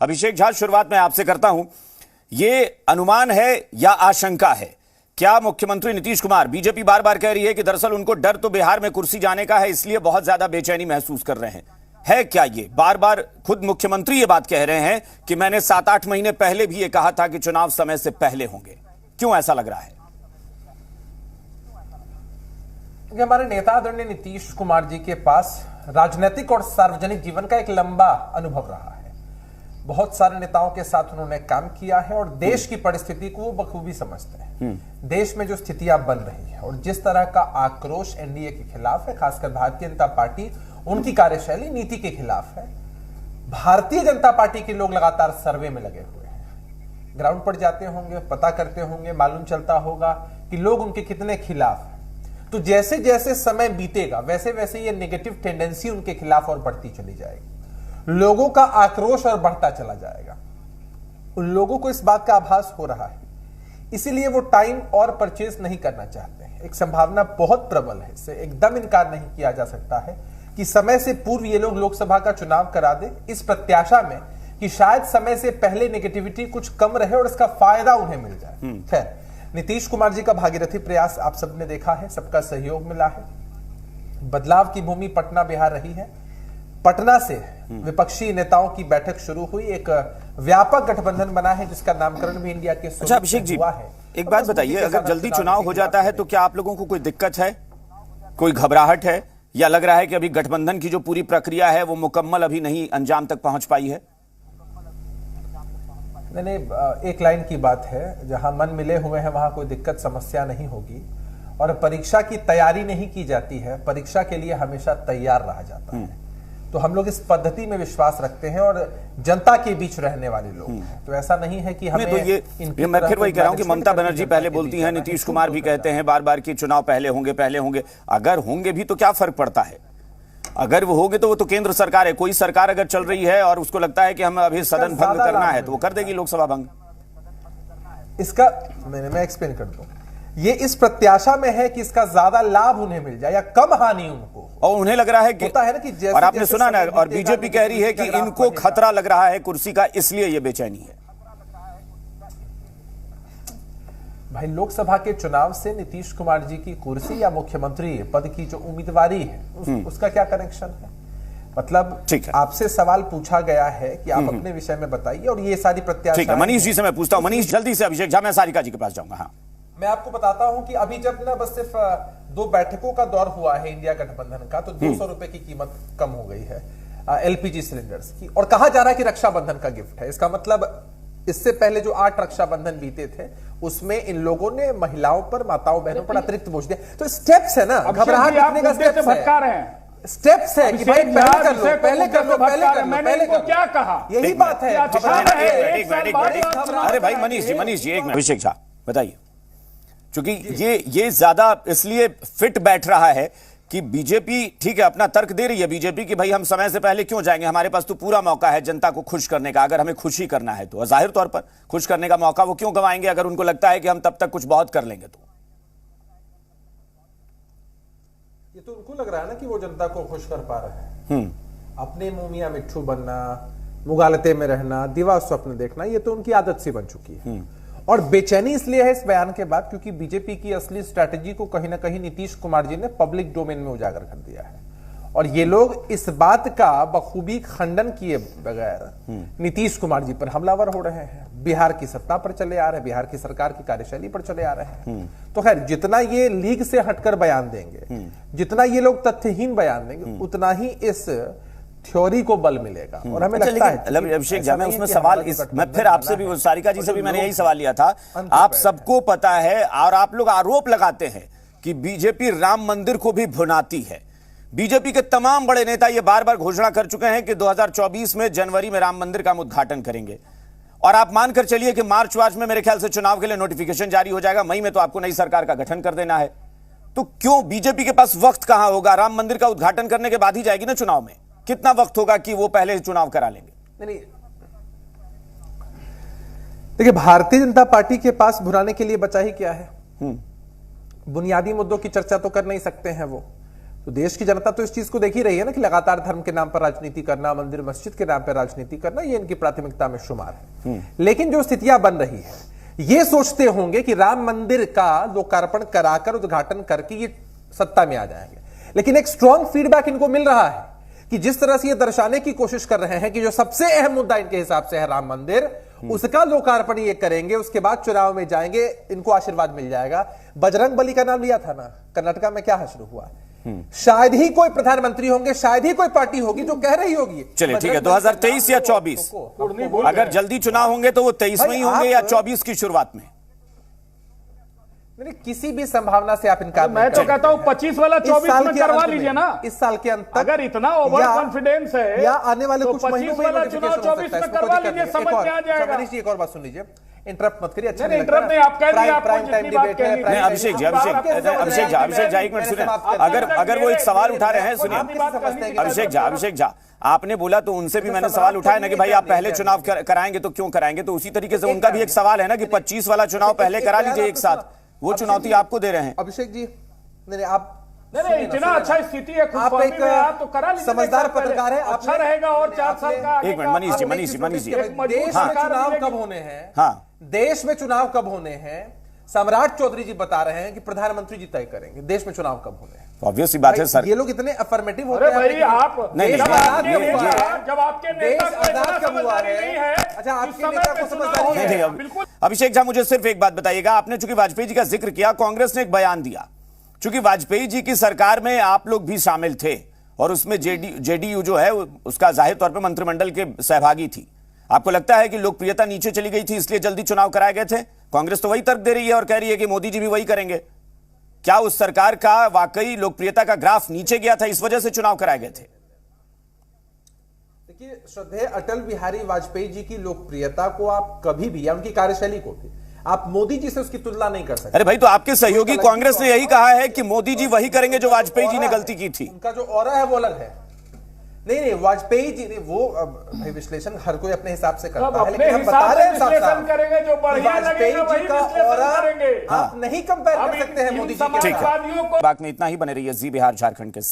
अभिषेक झा, शुरुआत मैं आपसे करता हूं, ये अनुमान है या आशंका है? क्या मुख्यमंत्री नीतीश कुमार, बीजेपी बार बार कह रही है कि दरअसल उनको डर तो बिहार में कुर्सी जाने का है, इसलिए बहुत ज्यादा बेचैनी महसूस कर रहे हैं, है क्या ये? बार बार खुद मुख्यमंत्री ये बात कह रहे हैं कि मैंने 7-8 महीने पहले भी ये कहा था कि चुनाव समय से पहले होंगे। क्यों ऐसा लग रहा है? हमारे नेता आदरणीय नीतीश कुमार जी के पास राजनीतिक और सार्वजनिक जीवन का एक लंबा अनुभव रहा है। बहुत सारे नेताओं के साथ उन्होंने काम किया है और देश की परिस्थिति को वो बखूबी समझते हैं। देश में जो स्थितियां बन रही है और जिस तरह का आक्रोश एनडीए के खिलाफ है, खासकर भारतीय जनता पार्टी उनकी कार्यशैली नीति के खिलाफ है। भारतीय जनता पार्टी के लोग लगातार सर्वे में लगे हुए हैं, ग्राउंड पर जाते होंगे, पता करते होंगे, मालूम चलता होगा कि लोग उनके कितने खिलाफ हैं। तो जैसे जैसे समय बीतेगा वैसे वैसे ये नेगेटिव टेंडेंसी उनके खिलाफ और बढ़ती चली जाएगी, लोगों का आक्रोश और बढ़ता चला जाएगा। उन लोगों को इस बात का आभास हो रहा है, इसीलिए वो टाइम और परचेज नहीं करना चाहते हैं। एक संभावना बहुत प्रबल है, इससे एकदम इनकार नहीं किया जा सकता है कि समय से पूर्व ये लोग लोकसभा का चुनाव करा दे, इस प्रत्याशा में कि शायद समय से पहले नेगेटिविटी कुछ कम रहे और इसका फायदा उन्हें मिल जाए। खैर, नीतीश कुमार जी का भागीरथी प्रयास आप सबने देखा है, सबका सहयोग मिला है। बदलाव की भूमि पटना बिहार रही है। पटना से विपक्षी नेताओं की बैठक शुरू हुई, एक व्यापक गठबंधन बना है जिसका नामकरण भी इंडिया के अच्छा अभिषेक जी, एक बात बताइए, अगर जल्दी चुनाव हो जाता है तो क्या आप लोगों को कोई दिक्कत है, कोई घबराहट है, या लग रहा है कि अभी गठबंधन की जो पूरी प्रक्रिया है वो मुकम्मल अभी नहीं अंजाम तक पहुंच पाई है? नहीं, एक लाइन की बात है, जहां मन मिले हुए हैं वहां कोई दिक्कत समस्या नहीं होगी। और परीक्षा की तैयारी नहीं की जाती है, परीक्षा के लिए हमेशा तैयार रहा जाता है। तो हम लोग इस पद्धति में विश्वास रखते हैं और जनता के बीच रहने वाले लोग हैं। तो ऐसा नहीं है कि हमें तो ये मैं फिर वही कह रहा हूं कि ममता बनर्जी पहले बोलती हैं, नीतीश कुमार भी कहते हैं बार बार कि चुनाव पहले होंगे। अगर होंगे भी तो क्या फर्क पड़ता है? अगर वो होंगे तो वो तो केंद्र सरकार है। कोई सरकार अगर चल रही है और उसको लगता है कि हमें अभी सदन भंग करना है तो वो कर देगी लोकसभा भंग। इसका मैं एक्सप्लेन कर दूं, ये इस प्रत्याशा में है कि इसका ज्यादा लाभ उन्हें मिल जाए या कम हानि उनको, और उन्हें लग रहा है कि होता है ना कि और आपने सुना ना, और बीजेपी कह रही है कि इनको खतरा लग रहा है कुर्सी का, इसलिए ये बेचैनी है। भाई, लोकसभा के चुनाव से नीतीश कुमार जी की कुर्सी या मुख्यमंत्री पद की जो उम्मीदवारी है उसका क्या कनेक्शन है? मतलब आपसे सवाल पूछा गया है कि आप अपने विषय में बताइए और ये सारी प्रत्याशा। मनीष जी से मैं पूछता हूं। मनीष, जल्दी से अभिषेक झा, मैं सारिका जी के पास जाऊंगा। हाँ, मैं आपको बताता हूं कि अभी जब ना बस सिर्फ 2 बैठकों का दौर हुआ है इंडिया गठबंधन का, तो 200 रुपए की कीमत कम हो गई है एलपीजी सिलेंडर्स की, और कहा जा रहा है कि रक्षाबंधन का गिफ्ट है। इसका मतलब इससे पहले जो 8 रक्षाबंधन बीते थे उसमें इन लोगों ने महिलाओं पर, माताओं बहनों पर अतिरिक्त बोझ दिया। तो स्टेप्स है ना, घबराहट दिखने का स्टेप्स है कि भाई पहले कर लो। क्या कहा? यही बात है। अरे भाई मनीष जी एक मिनट। अभिषेक झा बताइए, क्योंकि ये ज्यादा इसलिए फिट बैठ रहा है कि बीजेपी, ठीक है, अपना तर्क दे रही है बीजेपी कि भाई हम समय से पहले क्यों जाएंगे, हमारे पास तो पूरा मौका है जनता को खुश करने का। अगर हमें खुशी करना है तो जाहिर तौर पर खुश करने का मौका वो क्यों गंवाएंगे अगर उनको लगता है कि हम तब तक कुछ बहुत कर लेंगे तो। ये तो उनको लग रहा है ना कि वो जनता को खुश कर पा रहे हैं। अपने मुंह मियां मिट्ठू बनना, मुगालते में रहना, दिवा स्वप्न देखना, ये तो उनकी आदत सी बन चुकी है। और बेचैनी इसलिए है इस बयान के बाद क्योंकि बीजेपी की असली स्ट्रैटेजी को कहीं ना कहीं नीतीश कुमार जी ने पब्लिक डोमेन में उजागर कर दिया है। और ये लोग इस बात का बखूबी खंडन किए बगैर नीतीश कुमार जी पर हमलावर हो रहे हैं, बिहार की सत्ता पर चले आ रहे हैं, बिहार की सरकार की कार्यशैली पर चले आ रहे हैं। तो खैर, जितना ये लीग से हटकर बयान देंगे, जितना ये लोग तथ्यहीन बयान देंगे, उतना ही इस थ्योरी को बल मिलेगा। और हमें लगता है अभिषेक झा, मैं उसमें सवाल मैं फिर आपसे भी, सारिका जी से भी मैंने यही सवाल लिया था। आप सबको पता है और आप लोग आरोप लगाते हैं कि बीजेपी राम मंदिर को भी भुनाती है। बीजेपी के तमाम बड़े नेता ये बार बार घोषणा कर चुके हैं कि 2024 में जनवरी में राम मंदिर का उद्घाटन करेंगे, और आप मानकर चलिए कि मार्च में मेरे ख्याल से चुनाव के लिए नोटिफिकेशन जारी हो जाएगा, मई में तो आपको नई सरकार का गठन कर देना है। तो क्यों बीजेपी के पास वक्त कहां होगा? राम मंदिर का उद्घाटन करने के बाद ही जाएगी ना चुनाव में, कितना वक्त होगा कि वो पहले चुनाव करा लेंगे? नहीं, देखिए, भारतीय जनता पार्टी के पास भुनाने के लिए बचा ही क्या है? बुनियादी मुद्दों की चर्चा तो कर नहीं सकते हैं वो। तो देश की जनता तो इस चीज को देख ही रही है ना कि लगातार धर्म के नाम पर राजनीति करना, मंदिर मस्जिद के नाम पर राजनीति करना, ये इनकी प्राथमिकता में शुमार है। लेकिन जो स्थितियां बन रही है, ये सोचते होंगे कि राम मंदिर का लोकार्पण कराकर, उद्घाटन करके ये सत्ता में आ जाएंगे। लेकिन एक स्ट्रॉन्ग फीडबैक इनको मिल रहा है कि जिस तरह से ये दर्शाने की कोशिश कर रहे हैं कि जो सबसे अहम मुद्दा इनके हिसाब से है राम मंदिर, उसका लोकार्पण ये करेंगे, उसके बाद चुनाव में जाएंगे, इनको आशीर्वाद मिल जाएगा। बजरंग बली का नाम लिया था ना, कर्नाटका में क्या हश्र हुआ। शायद ही कोई प्रधानमंत्री होंगे, शायद ही कोई पार्टी होगी जो कह रही होगी। चलिए ठीक है, 2023 या 24, अगर जल्दी चुनाव होंगे तो वो 23 में ही होंगे या 24 की शुरुआत में? किसी भी संभावना से आप इनकार मैं तो कहता हूं 25 वाला 24 में करवा लीजिए ना। इस साल के अंत तक अगर इतना ओवर कॉन्फिडेंस है या आने वाले तो कुछ महीनों में वाला चुनाव 24 में करवा लीजिए, समझ में आ जाएगा। मनीष जी एक और बात सुन लीजिए, इंटरप्ट मत करिए। अच्छा नहीं, इंटरप्ट नहीं, आप कह रही हैं, आपको जितनी बात कहनी है। अभिषेक जी एक मिनट सुनिए, अगर वो एक सवाल उठा रहे हैं, सुनिए अभिषेक झा आपने बोला तो उनसे भी मैंने सवाल उठाया ना कि भाई आप पहले चुनाव कराएंगे तो क्यों कराएंगे, तो उसी तरीके से उनका भी एक सवाल है ना कि 25 वाला चुनाव पहले करा लीजिए एक साथ, वो चुनौती आपको दे रहे हैं। अभिषेक जी नहीं, आप नहीं, इतना अच्छा स्थिति है, आप एक तो करा लीजिए, समझदार पत्रकार है, अच्छा रहेगा। और 4 साल का एक मिनट मनीष जी देश में चुनाव कब होने हैं, हाँ देश में चुनाव कब होने हैं, सम्राट चौधरी जी बता रहे हैं कि प्रधानमंत्री जी तय करेंगे देश में चुनाव कब होने हैं। ऑब्वियस बात है सर, ये लोग इतने अफर्मेटिव होते हैं। भाई आप नहीं, जब आपके नेता को इतना कब हुआ समझदारी है? नहीं है, अच्छा, आपके इस समय नेता पे को चुनाव समझदारी हो है? गया। नहीं, बिल्कुल। अभिषेक झा मुझे सिर्फ एक बात बताइएगा, आपने चूंकि वाजपेयी जी का जिक्र किया, कांग्रेस ने एक बयान दिया, चूंकि वाजपेयी जी की सरकार में आप लोग भी शामिल थे और उसमें जेडीयू जो है उसका जाहिर तौर पर मंत्रिमंडल के सहभागी थी, आपको लगता है कि लोकप्रियता नीचे चली गई थी इसलिए जल्दी चुनाव कराए गए थे? कांग्रेस तो वही तर्क दे रही है और कह रही है कि मोदी जी भी वही करेंगे। क्या उस सरकार का वाकई लोकप्रियता का ग्राफ नीचे गया था, इस वजह से चुनाव कराए गए थे? देखिए, श्रद्धेय अटल बिहारी वाजपेयी जी की लोकप्रियता को आप कभी भी, या उनकी कार्यशैली को भी, आप मोदी जी से उसकी तुलना नहीं कर सकते। अरे भाई, तो आपके सहयोगी कांग्रेस ने यही कहा है कि मोदी जी वही करेंगे जो वाजपेयी जी ने गलती की थी। उनका जो ऑरा है वो अलग है। नहीं, वाजपेयी जी ने वो, अब भाई विश्लेषण हर कोई अपने हिसाब से करता है, लेकिन हम बता रहे हैं विश्लेषण करेंगे जो बढ़िया लगेगा वही विश्लेषण करेंगे। आप नहीं कंपेयर कर सकते हैं मोदी जी के साथ। बात में इतना ही, बने रहिए जी बिहार झारखंड के साथ।